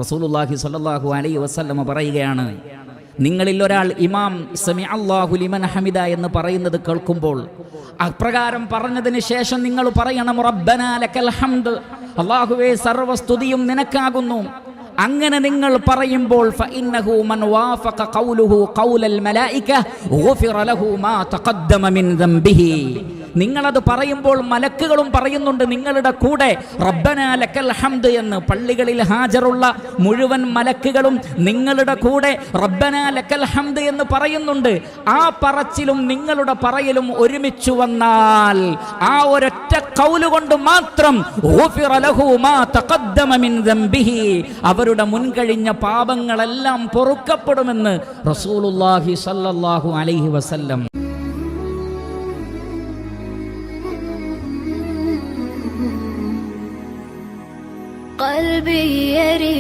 റസൂലുള്ളാഹി സ്വല്ലല്ലാഹു അലൈഹി വസല്ലം പറയുകയാണ്, നിങ്ങളിൽ ഒരാൾ ഇമാം സമിഅ അല്ലാഹു ലിമൻ ഹമിദ എന്ന് പറയുന്നത് കേൾക്കുമ്പോൾ അപ്രകാരം പറഞ്ഞതിന് ശേഷം നിങ്ങൾ പറയണം റബ്ബനാ ലക്കൽ ഹംദ്, അല്ലാഹുവേ സർവസ്തുതിയും നിനക്കാകുന്നു. അങ്ങനെ നിങ്ങൾ പറയുമ്പോൾ ഫഇന്നഹു മൻ വാഫഖ ഖൗലുഹു ഖൗലൽ മലായിക ഗുഫിറ ലഹു മാ തഖദ്ദമ മിൻ ദംബിഹി. നിങ്ങളത് പറയുമ്പോൾ മലക്കുകളും പറയുന്നുണ്ട് നിങ്ങളുടെ കൂടെ റബ്ബനാ ലക്കൽ ഹംദ് എന്ന്. പള്ളികളിൽ ഹാജറുള്ള മുഴുവൻ മലക്കുകളും നിങ്ങളുടെ കൂടെ റബ്ബനാ ലക്കൽ ഹംദ് എന്ന് പറയുന്നുണ്ട്. ആ പറച്ചിലും നിങ്ങളുടെ പറയലും ഒരുമിച്ചു വന്നാൽ ആ ഒരൊറ്റ ഖൗല് കൊണ്ട് മാത്രം ഗുഫിറ ലഹു മാ തഖദ്ദമ മിൻ ദംബിഹി, അവരുടെ മുൻകഴിഞ്ഞ പാപങ്ങളെല്ലാം പൊറുക്കപ്പെടുമെന്ന് റസൂലുള്ളാഹി സ്വല്ലല്ലാഹു അലൈഹി വസല്ലം. قلبي يريد